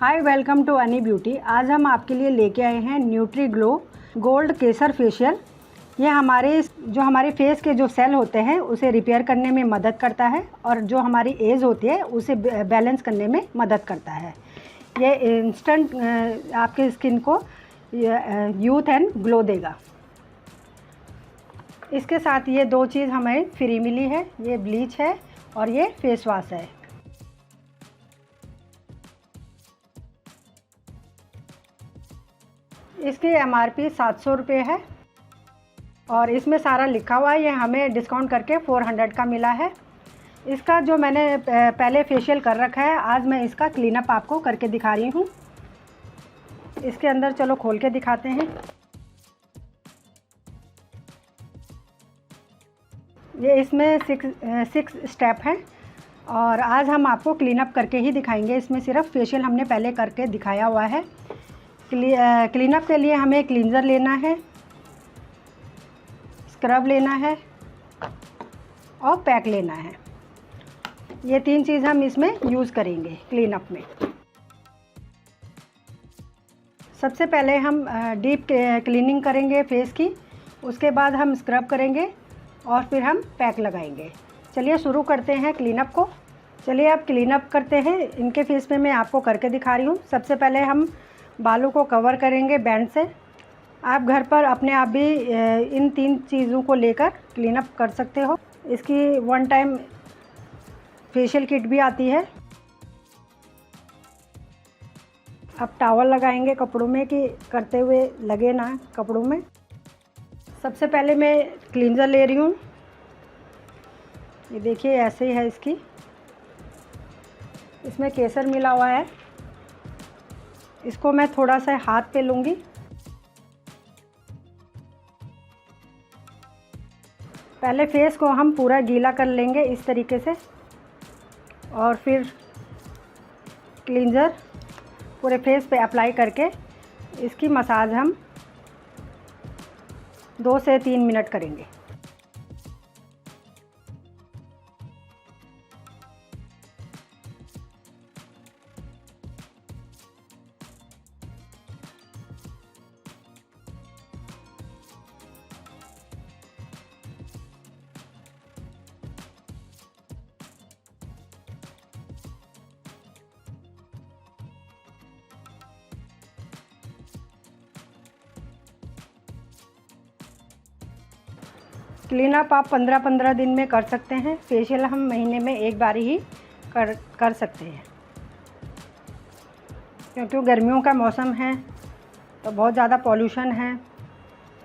Hi, welcome to अनी beauty. आज हम आपके लिए लेके आए हैं न्यूट्री ग्लो गोल्ड केसर फेशियल। ये हमारे फेस के जो सेल होते हैं उसे रिपेयर करने में मदद करता है और जो हमारी एज होती है उसे बैलेंस करने में मदद करता है। ये इंस्टेंट आपके स्किन को यूथ एंड ग्लो देगा। इसके साथ ये दो चीज़ हमें फ्री मिली है, ये ब्लीच है और ये फेस वॉश है। इसकी MRP 700 रुपये है और इसमें सारा लिखा हुआ है। ये हमें डिस्काउंट करके 400 का मिला है। इसका जो मैंने पहले फेशियल कर रखा है, आज मैं इसका क्लीनअप आपको करके दिखा रही हूँ। इसके अंदर चलो खोल के दिखाते हैं। ये इसमें सिक्स स्टेप हैं और आज हम आपको क्लीनअप करके ही दिखाएंगे। इसमें सिर्फ फेशियल हमने पहले करके दिखाया हुआ है। क्लीनअप के लिए हमें क्लींजर लेना है, स्क्रब लेना है और पैक लेना है। ये तीन चीज़ हम इसमें यूज़ करेंगे क्लीनअप में। सबसे पहले हम डीप क्लीनिंग करेंगे फेस की, उसके बाद हम स्क्रब करेंगे और फिर हम पैक लगाएंगे। चलिए शुरू करते हैं क्लीनअप को। चलिए अब क्लीनअप करते हैं। इनके फेस पे मैं आपको करके दिखा रही हूँ। सबसे पहले हम बालों को कवर करेंगे बैंड से। आप घर पर अपने आप भी इन तीन चीज़ों को लेकर क्लीनअप कर सकते हो। इसकी वन टाइम फेशियल किट भी आती है। अब टॉवल लगाएंगे कपड़ों में कि करते हुए लगे ना कपड़ों में। सबसे पहले मैं क्लींजर ले रही हूँ। ये देखिए ऐसे ही है इसकी, इसमें केसर मिला हुआ है। इसको मैं थोड़ा सा हाथ पे लूँगी। पहले फेस को हम पूरा गीला कर लेंगे इस तरीके से और फिर क्लींजर पूरे फेस पे अप्लाई करके इसकी मसाज हम 2 से 3 मिनट करेंगे। क्लीनअप आप 15-15 दिन में कर सकते हैं। फेशियल हम महीने में एक बार ही कर सकते हैं, क्योंकि गर्मियों का मौसम है तो बहुत ज़्यादा पॉल्यूशन है,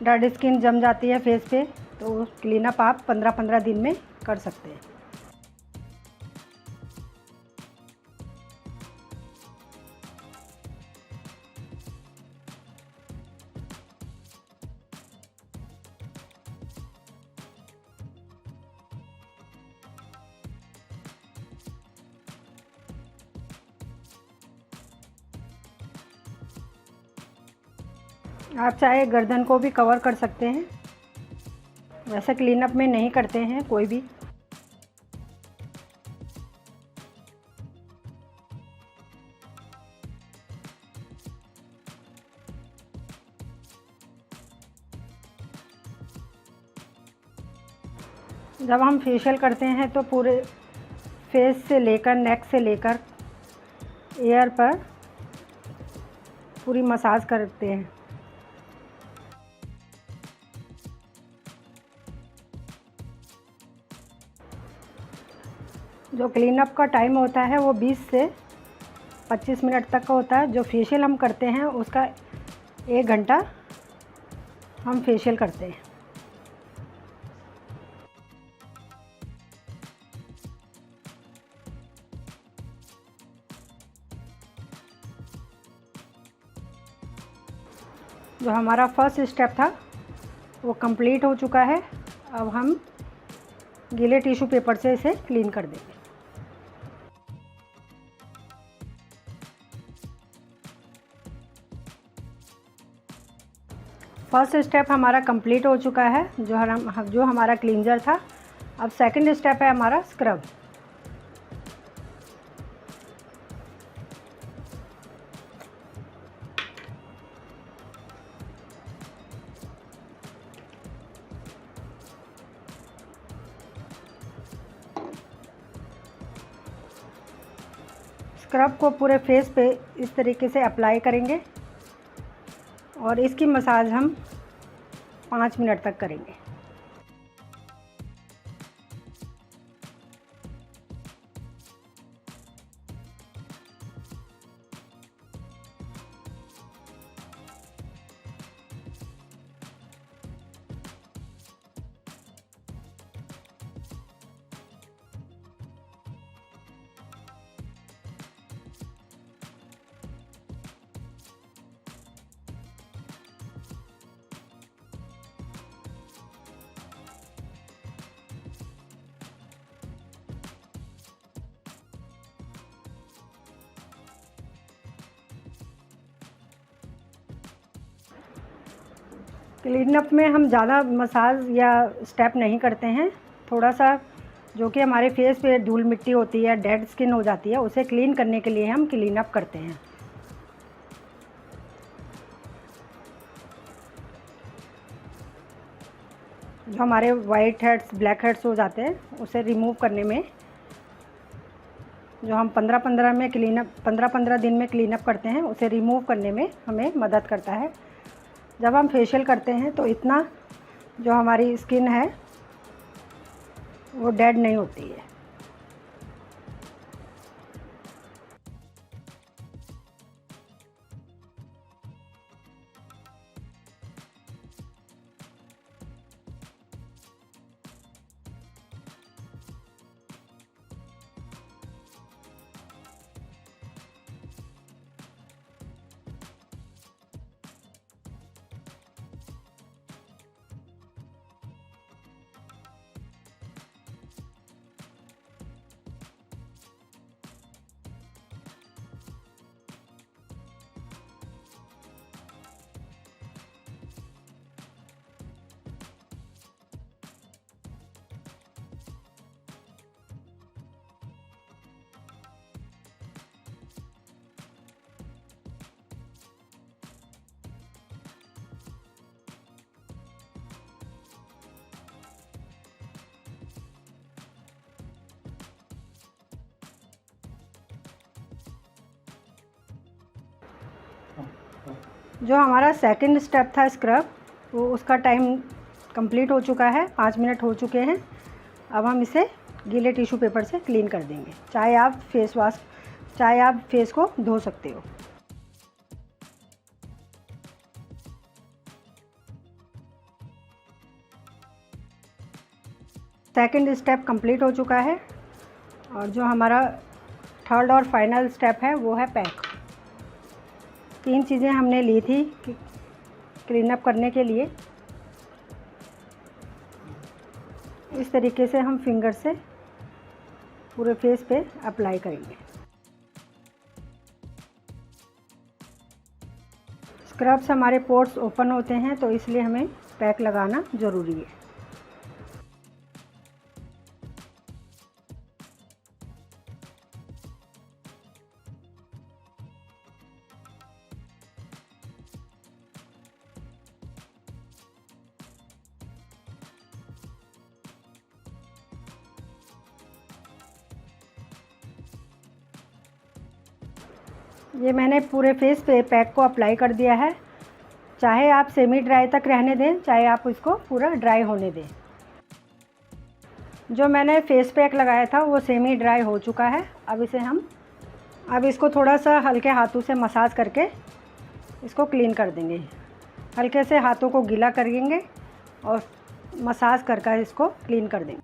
डेड स्किन जम जाती है फेस पे। तो क्लीनअप आप 15-15 दिन में कर सकते हैं। आप चाहे गर्दन को भी कवर कर सकते हैं, वैसे क्लीनअप में नहीं करते हैं कोई भी। जब हम फेशियल करते हैं तो पूरे फेस से लेकर नेक से लेकर ईयर पर पूरी मसाज करते हैं। जो क्लीनअप का टाइम होता है वो 20 से 25 मिनट तक का होता है। जो फेशियल हम करते हैं उसका 1 घंटा हम फेशियल करते हैं। जो हमारा फर्स्ट स्टेप था वो कंप्लीट हो चुका है। अब हम गीले टिश्यू पेपर से इसे क्लीन कर देंगे। फर्स्ट स्टेप हमारा कंप्लीट हो चुका है, जो हमारा क्लींजर था। अब सेकंड स्टेप है हमारा स्क्रब। स्क्रब को पूरे फेस पे इस तरीके से अप्लाई करेंगे और इसकी मसाज हम 5 मिनट तक करेंगे। क्लीनअप में हम ज़्यादा मसाज या स्टेप नहीं करते हैं। थोड़ा सा जो कि हमारे फेस पे धूल मिट्टी होती है, डेड स्किन हो जाती है, उसे क्लीन करने के लिए हम क्लीनअप करते हैं। जो हमारे वाइट हेड्स, ब्लैक हेड्स हो जाते हैं, उसे रिमूव करने में जो हम 15-15 दिन में क्लीनअप करते हैं, उसे रिमूव करने में हमें मदद करता है। जब हम फेशियल करते हैं तो इतना जो हमारी स्किन है वो डेड नहीं होती है। जो हमारा सेकंड स्टेप था स्क्रब, वो उसका टाइम कंप्लीट हो चुका है, 5 मिनट हो चुके हैं। अब हम इसे गीले टिश्यू पेपर से क्लीन कर देंगे। चाहे आप फेस को धो सकते हो। सेकंड स्टेप कंप्लीट हो चुका है और जो हमारा थर्ड और फाइनल स्टेप है वो है पैक। 3 चीज़ें हमने ली थी क्लीनअप करने के लिए। इस तरीके से हम फिंगर से पूरे फेस पे अप्लाई करेंगे। स्क्रब से हमारे पोर्स ओपन होते हैं, तो इसलिए हमें पैक लगाना ज़रूरी है। ये मैंने पूरे फेस पे पैक को अप्लाई कर दिया है। चाहे आप सेमी ड्राई तक रहने दें, चाहे आप इसको पूरा ड्राई होने दें। जो मैंने फेस पैक लगाया था वो सेमी ड्राई हो चुका है। अब इसको थोड़ा सा हल्के हाथों से मसाज करके इसको क्लीन कर देंगे। हल्के से हाथों को गीला करेंगे और मसाज कर इसको क्लीन कर देंगे।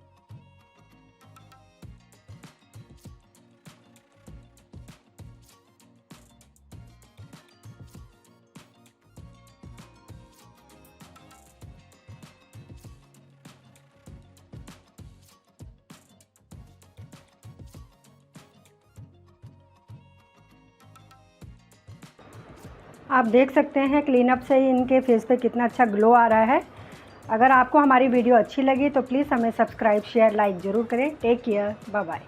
आप देख सकते हैं क्लीनअप से ही इनके फेस पे कितना अच्छा ग्लो आ रहा है। अगर आपको हमारी वीडियो अच्छी लगी तो प्लीज़ हमें सब्सक्राइब, शेयर, लाइक ज़रूर करें। Take care, bye bye.